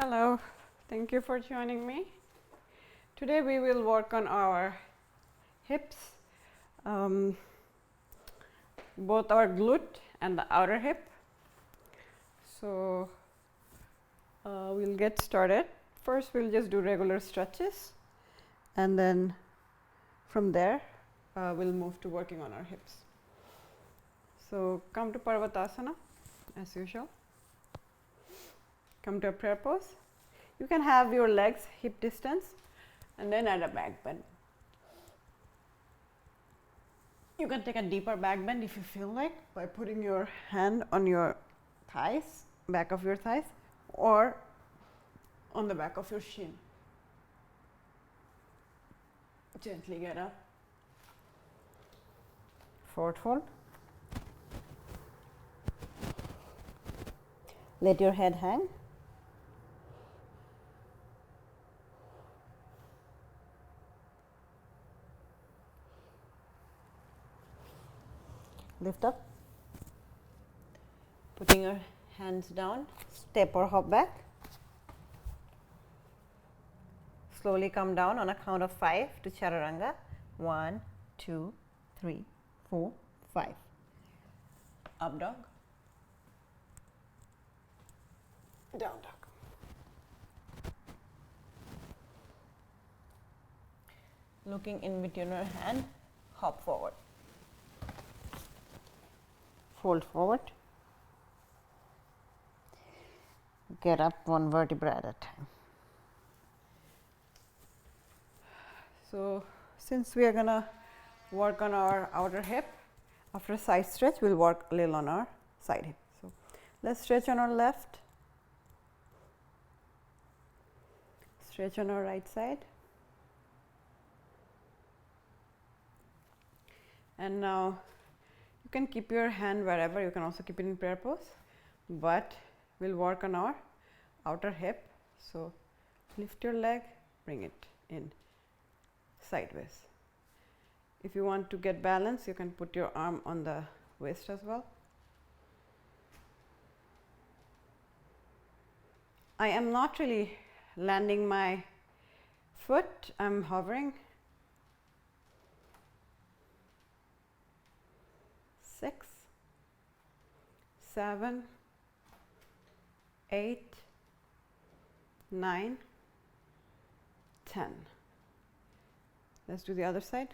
Hello, thank you for joining me. Today we will work on our hips, both our glute and the outer hip. So we'll get started. First we'll just do regular stretches, and then from there we'll move to working on our hips. So come to Parvatasana as usual. Come to a prayer pose. You can have your legs hip distance and then add a back bend. You can take a deeper back bend if you feel like by putting your hand on your thighs, back of your thighs, or on the back of your shin. Gently get up. Forward fold. Let your head hang. Lift up, putting your hands down, step or hop back. Slowly come down on a count of 5 to Chaturanga. 1, 2, 3, 4, 5. Up dog, down dog. Looking in between your hand, hop forward. Fold forward, get up one vertebra at a time. So, since we are going to work on our outer hip, after a side stretch we will work a little on our side hip. So, let us stretch on our left, stretch on our right side, and now you can keep your hand wherever, you can also keep it in prayer pose, but we will work on our outer hip. So, lift your leg, bring it in sideways. If you want to get balance, you can put your arm on the waist as well. I am not really landing my foot, I am hovering. 6, 7, 8, 9, 10. Let's do the other side.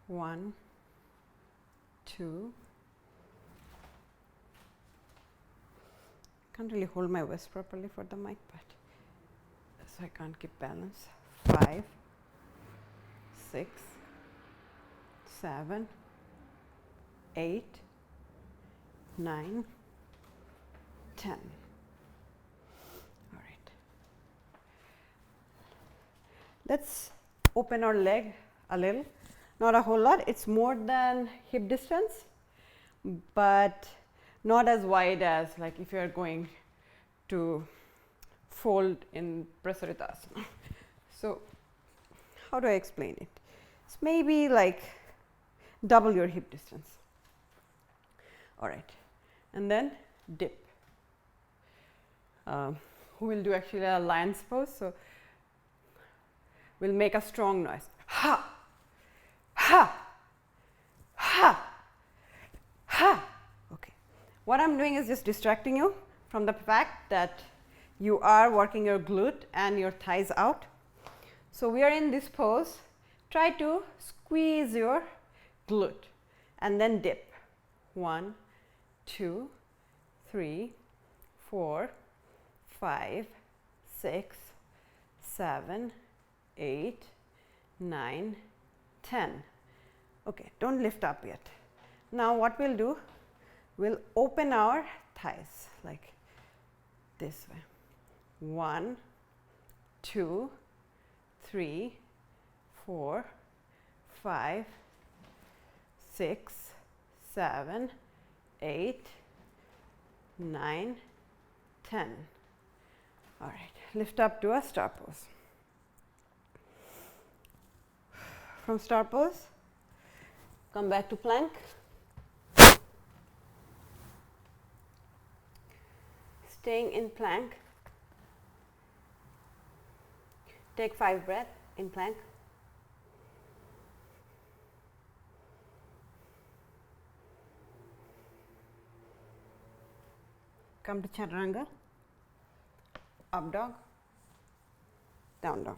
One, 2. Can't really hold my waist properly for the mic, but so I can't keep balance. 5, 6, 7, 8, 9, 10. All right. Let's open our leg a little, not a whole lot. It's more than hip distance, but not as wide as like if you are going to fold in Prasaritasana. So, how do I explain it? It's maybe like double your hip distance. All right, and then dip. We will do actually a lion's pose. So, we will make a strong noise. Ha, ha, ha, ha. Okay. What I am doing is just distracting you from the fact that you are working your glute and your thighs out. So, we are in this pose. Try to squeeze your glute and then dip. 1, 2, 3, 4, 5, 6, 7, 8, 9, 10. Okay, don't lift up yet. Now, what we will do? We will open our thighs like this way. 1, 2, 3, 4, 5, 6, 7, 8, 9, 10. All right, lift up to a star pose. From star pose, come back to plank. Staying in plank. Take 5 breaths in plank. Come to chaturanga, up dog, down dog.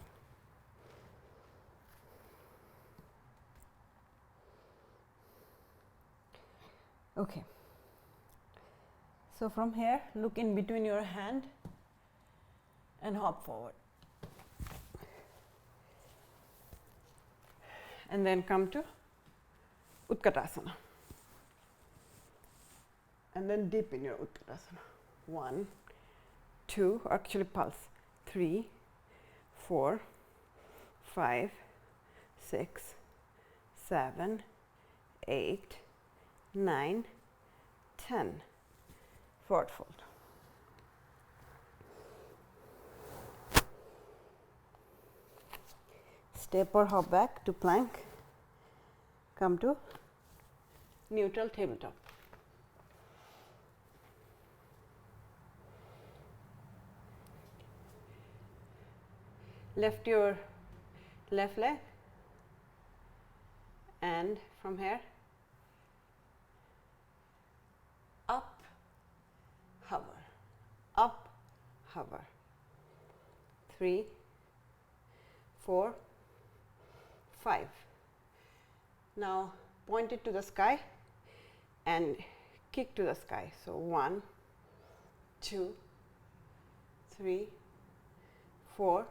Okay. So from here, look in between your hand and hop forward. And then come to Utkatasana. And then deep in your Utkatasana. 1, 2, actually pulse. 3, 4, 5, 6, 7, 8, 9, 10. Forward fold. Step or hop back to plank. Come to neutral tabletop. Lift your left leg, and from here up, hover, up, hover. 3, 4, 5. Now point it to the sky and kick to the sky. So 1, 2, 3, 4,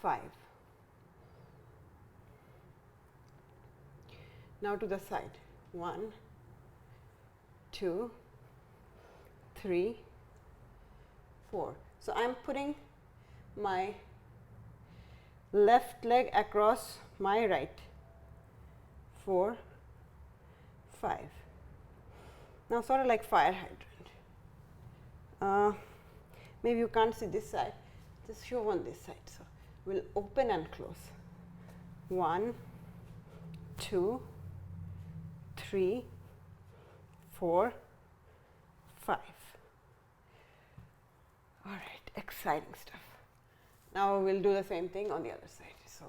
5. Now to the side. 1, 2, 3, 4. So I am putting my left leg across my right. 4, 5. Now sort of like fire hydrant. Maybe you can't see this side. Just show on this side. So we'll open and close. 1, 2, 3, 4, 5. All right, exciting stuff. Now we'll do the same thing on the other side. So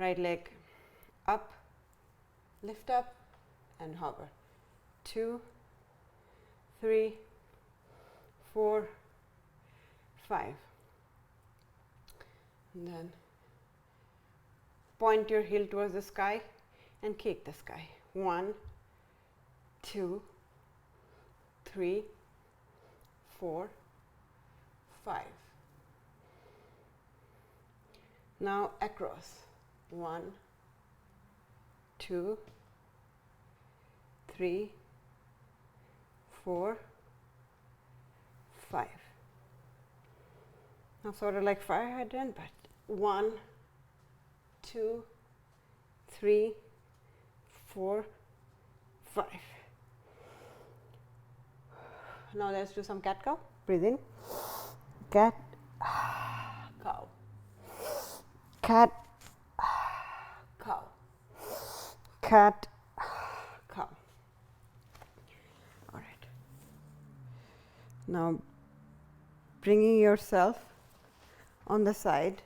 right leg up, lift up and hover. 2, 3, 4, 5. And then point your heel towards the sky and kick the sky. 1, 2, 3, 4, 5. Now across. 1, 2, 3, 4, 5. Now sort of like fire hydrant, but 1, 2, 3, 4, 5. Now let's do some cat cow. Breathe in. Cat cow. Cat cow. Cat cow. All right. Now bringing yourself on the side.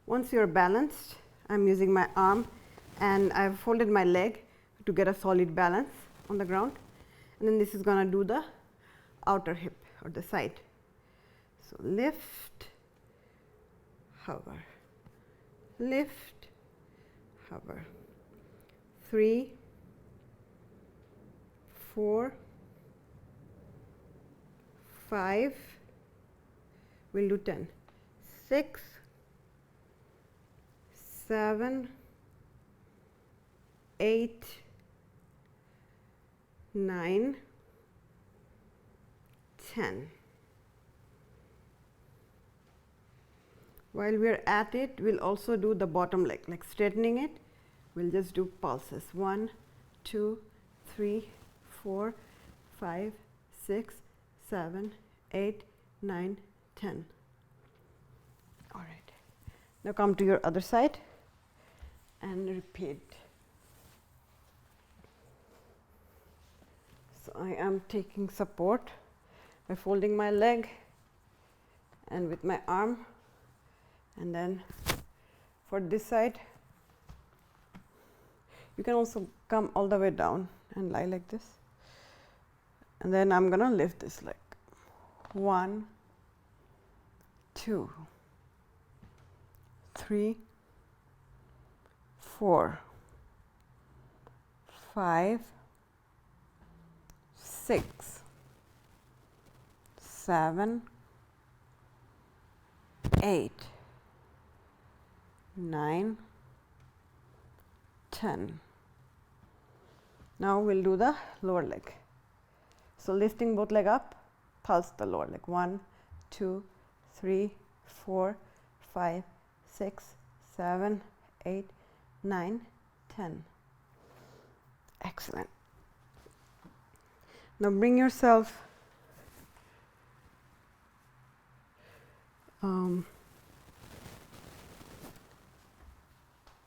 Once you're balanced, I'm using my arm and I've folded my leg to get a solid balance on the ground. And then this is going to do the outer hip or the side. So lift, hover, lift, hover. 3, 4, 5, we'll do 10. 6, 7, 8, 9, 10. While we are at it, we'll also do the bottom leg, like straightening it. We'll just do pulses. 1, 2, 3, 4, 5, 6, 7, 8, 9, 10. All right. Now come to your other side and repeat. So I am taking support by folding my leg and with my arm, and then for this side you can also come all the way down and lie like this, and then I'm gonna lift this leg. 1, 2, 3, 4, 5, 6, 7, 8, 9, 10. Now we'll do the lower leg. So lifting both leg up, pulse the lower leg. 1, 2, 3, 4, 5, 6, 7, 8, 9, 10. Excellent. Now bring yourself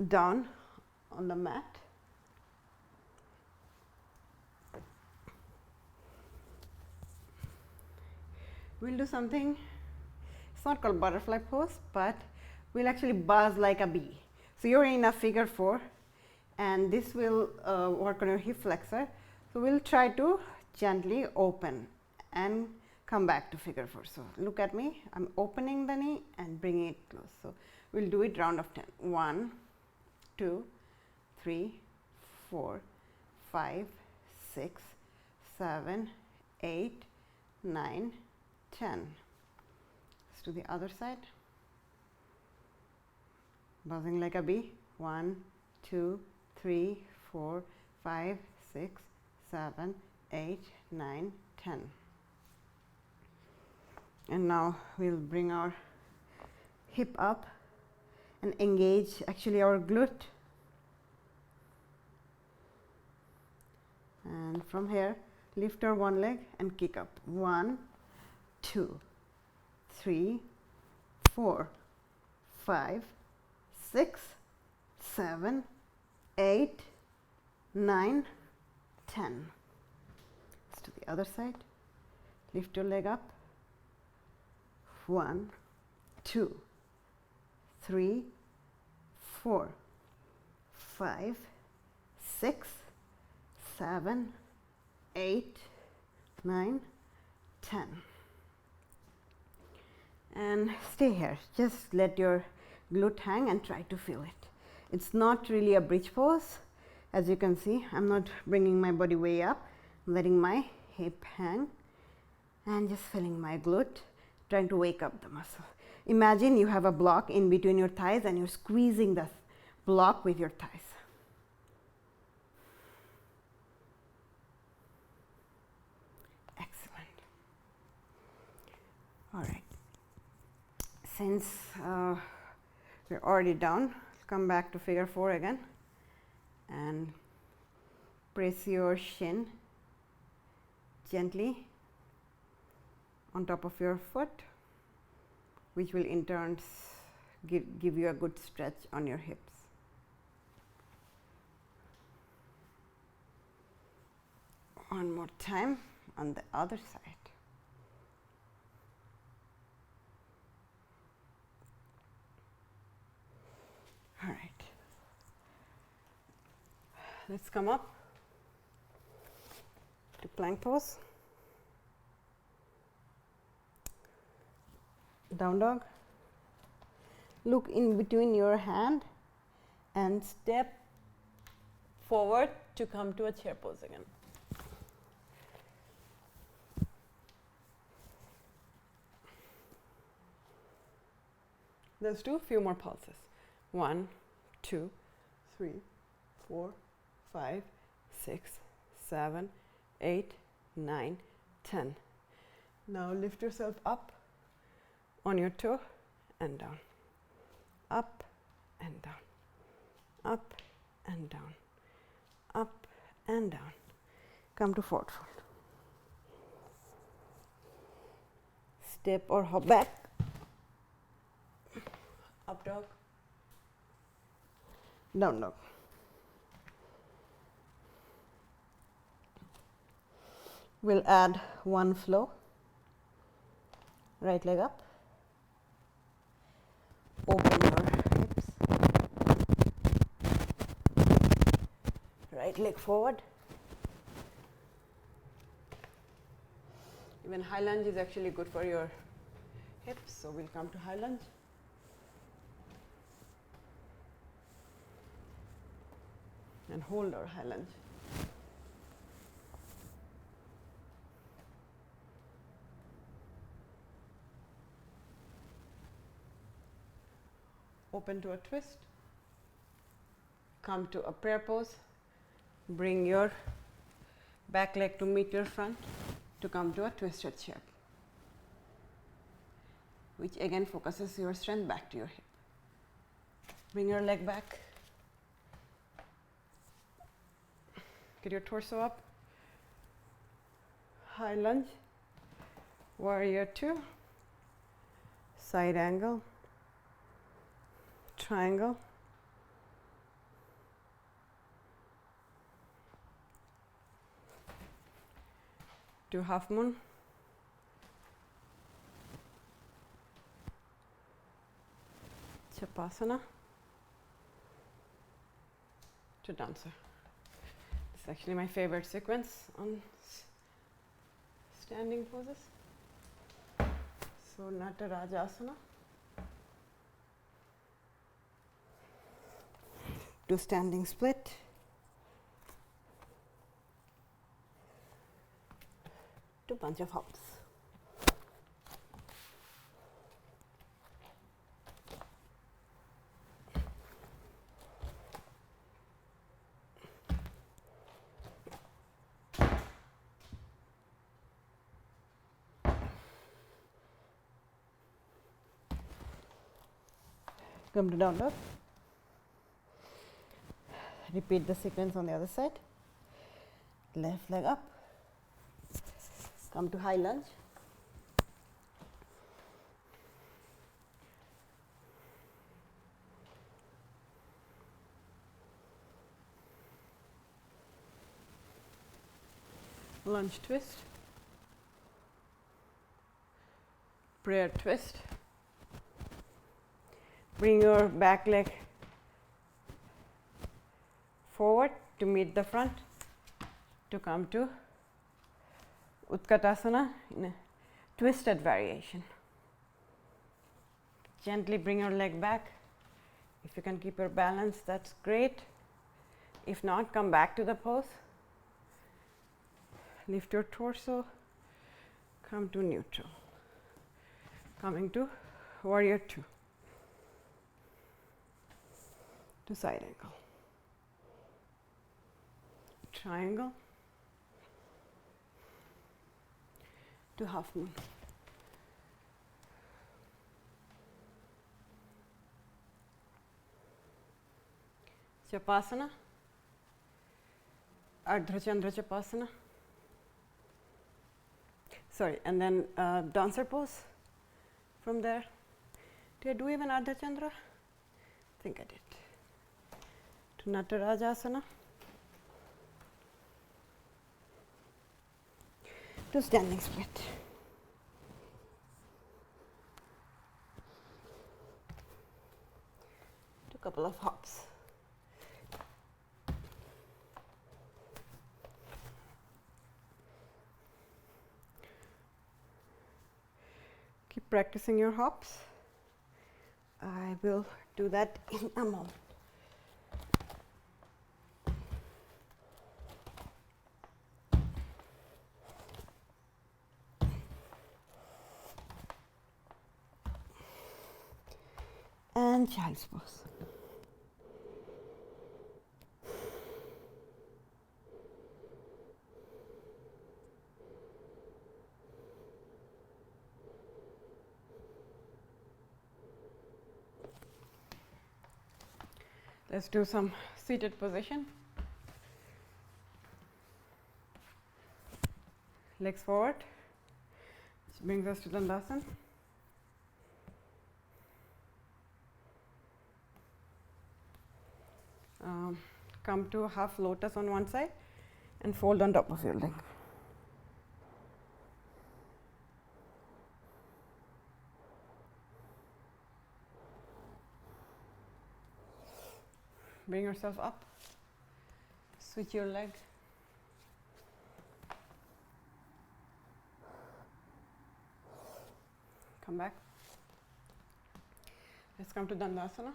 down on the mat. We'll do something, it's not called butterfly pose, but we'll actually buzz like a bee. So you're in a figure 4, and this will work on your hip flexor. So we'll try to gently open and come back to figure 4. So look at me, I'm opening the knee and bringing it close. So we'll do it round of 10. 1, 2, 3, 4, 5, 6, 7, 8, 9, 10. Let's do the other side. Buzzing like a bee. 1, 2, 3, 4, 5, 6, 7, 8, 9, 10. And now we'll bring our hip up and engage actually our glute. And from here, lift our one leg and kick up. 1, 2, 3, 4, 5, 6, 7, 8, 9, 10. Let's do the other side. Lift your leg up. 1, 2, 3, 4, 5, 6, 7, 8, 9, 10. And stay here. Just let your glute hang and try to feel it. It's not really a bridge pose. As you can see, I'm not bringing my body way up. I'm letting my hip hang and just feeling my glute, trying to wake up the muscle. Imagine you have a block in between your thighs and you're squeezing the block with your thighs. Excellent. All right. Since we're already down, come back to figure 4 again and press your shin gently on top of your foot, which will in turn give you a good stretch on your hips. One more time on the other side. All right. Let's come up to plank pose. Down dog. Look in between your hand and step forward to come to a chair pose again. Let's do a few more pulses. 1, 2, 3, 4, 5, 6, 7, 8, 9, 10. Now lift yourself up on your toe and down. Up and down. Up and down. Up and down. Come to forward fold. Step or hop back Up dog, down dog. We'll add one flow. Right leg up, open your hips, right leg forward. Even high lunge is actually good for your hips, so we'll come to high lunge. And hold our high lunge. Open to a twist. Come to a prayer pose. Bring your back leg to meet your front to come to a twisted shape, which again focuses your strength back to your hip. Bring your leg back. Get your torso up. High lunge. Warrior two. Side angle. Triangle. To half moon. Chapasana. To dancer. It's actually my favorite sequence on standing poses. So Natarajasana. To standing split. To bunch of hops. Come to down dog. Repeat the sequence on the other side. Left leg up. Come to high lunge. Lunge twist. Prayer twist. Bring your back leg forward to meet the front to come to Utkatasana in a twisted variation. Gently bring your leg back. If you can keep your balance, that's great. If not, come back to the pose. Lift your torso. Come to neutral. Coming to warrior two. To side angle. Triangle. To half moon. Chapasana. Ardha Chandra Chapasana. Sorry, and then dancer pose from there. Did I do even Ardha Chandra? I think I did. To Natarajasana. To standing split. To a couple of hops. Keep practicing your hops. I will do that in a moment. And child's pose. Let's do some seated position. Legs forward, which brings us to Dandasana. Come to half lotus on one side and fold on top of your leg. Bring yourself up. Switch your leg. Come back. Let's come to Dandasana.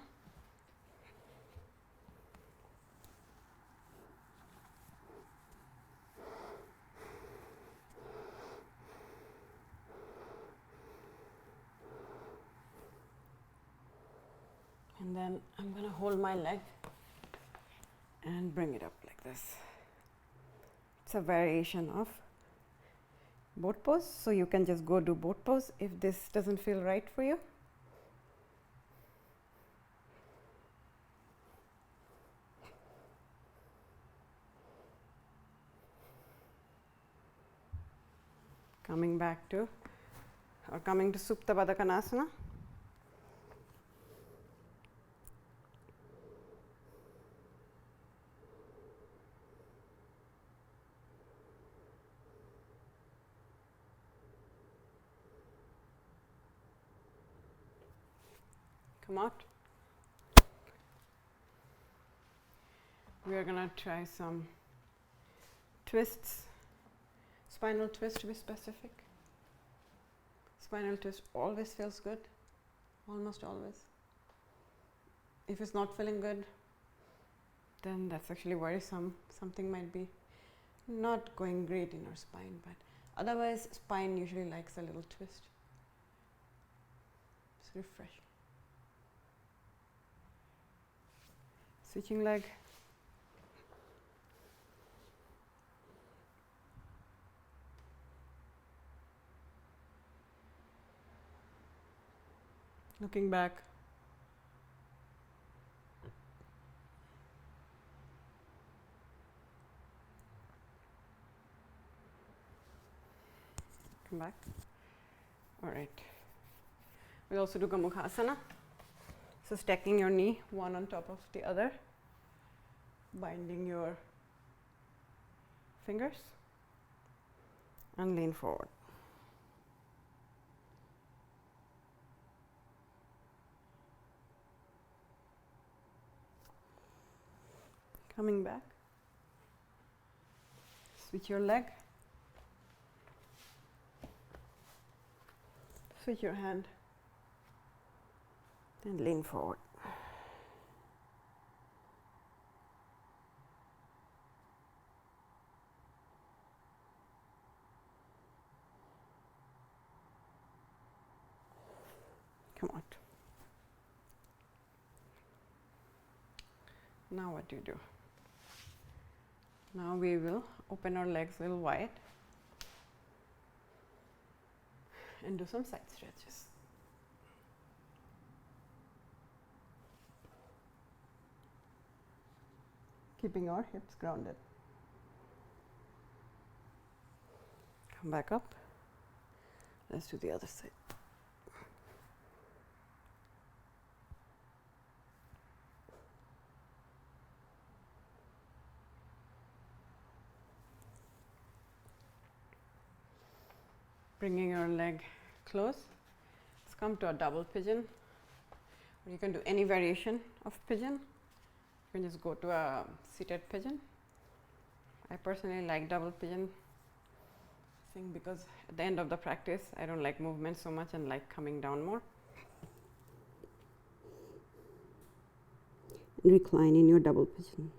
And then I'm going to hold my leg and bring it up like this. It's a variation of boat pose, so you can just go do boat pose if this doesn't feel right for you. Coming to Supta Baddha Konasana. Come out. We are going to try some twists. Spinal twist to be specific. Spinal twist always feels good, almost always. If it's not feeling good, then that's actually worrisome. Something might be not going great in our spine, but otherwise spine usually likes a little twist. It's refreshing. Switching leg. Looking back. Come back. All right. We'll also do Gomukhasana. So stacking your knee one on top of the other, binding your fingers, and lean forward. Coming back. Switch your leg. Switch your hand. And lean forward. Come on. Now what do you do? Now we will open our legs a little wide and do some side stretches. Keeping our hips grounded. Come back up. Let's do the other side. Bringing your leg close. Let's come to a double pigeon. Or you can do any variation of pigeon. You can just go to a seated pigeon. I personally like double pigeon thing because at the end of the practice, I don't like movement so much and like coming down more. Recline in your double pigeon.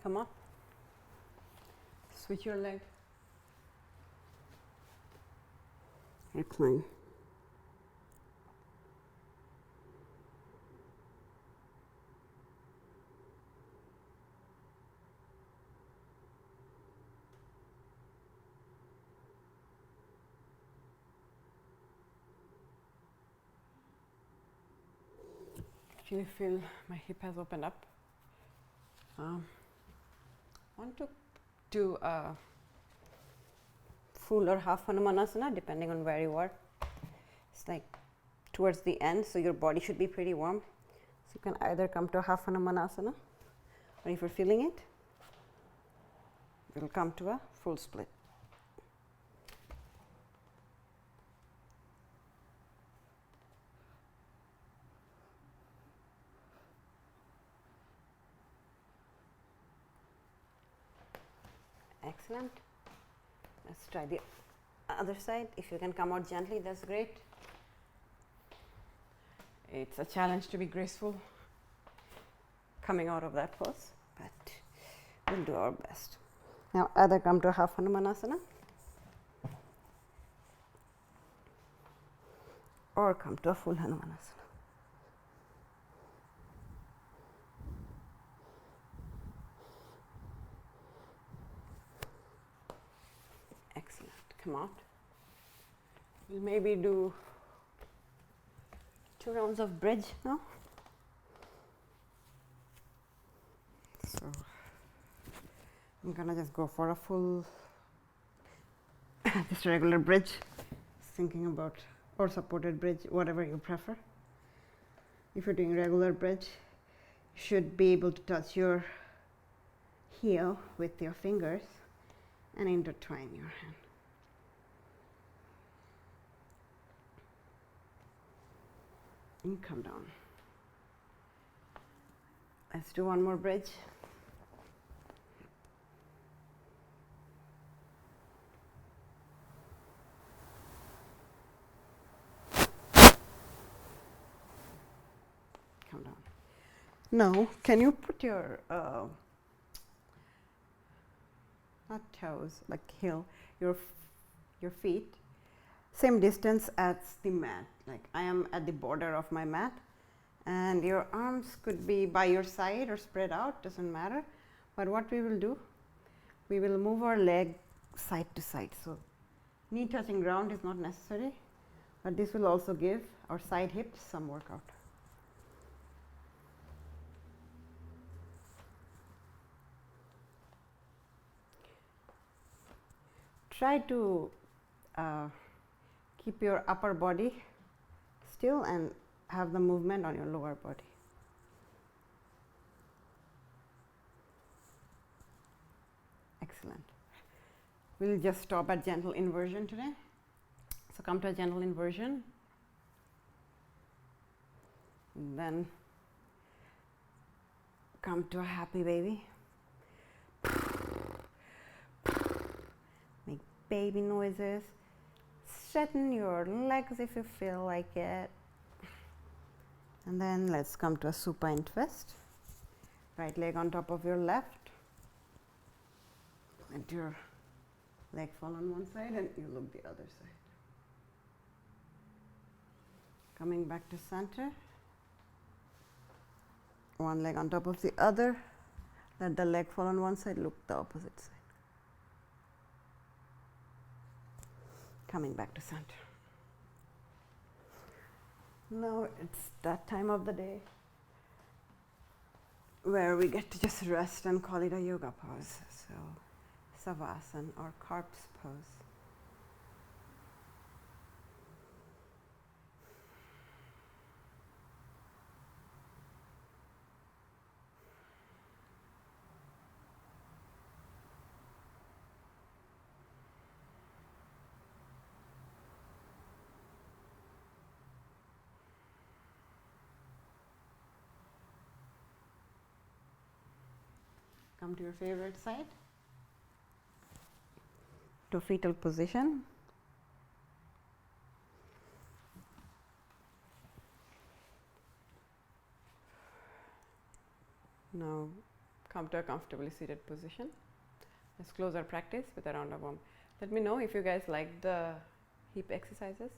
Come up. Switch your leg. Recline. actually feel my hip has opened up. Want to do a full or half Hanumanasana depending on where you are. It's like towards the end, so your body should be pretty warm. So you can either come to a half Hanumanasana, or if you're feeling it, you'll come to a full split. Excellent. Let's try the other side. If you can come out gently, that's great. It's a challenge to be graceful coming out of that pose, but we'll do our best. Now either come to a half Hanumanasana or come to a full Hanumanasana. Excellent. Come out. We'll maybe do 2 rounds of bridge now. So I'm gonna just go for a full, just regular bridge, thinking about, or supported bridge, whatever you prefer. If you're doing regular bridge, you should be able to touch your heel with your fingers and intertwine your hand. And come down. Let's do one more bridge. Come down. Now, can you put your not toes, like heel, your feet same distance as the mat, like I am at the border of my mat, and your arms could be by your side or spread out, doesn't matter. But what we will do, we will move our leg side to side. So knee touching ground is not necessary, but this will also give our side hips some workout. Try to keep your upper body still and have the movement on your lower body. Excellent. We'll just stop at gentle inversion today. So come to a gentle inversion. And then come to a happy baby. Make baby noises. Straighten your legs if you feel like it. And then let's come to a supine twist. Right leg on top of your left. Let your leg fall on one side and you look the other side. Coming back to center. One leg on top of the other. Let the leg fall on one side, look the opposite side. Coming back to center. Now it's that time of the day where we get to just rest and call it a yoga pose. So Savasana or corpse pose. Come to your favorite side, to fetal position. Now come to a comfortably seated position. Let's close our practice with a round of warm. Let me know if you guys like the hip exercises.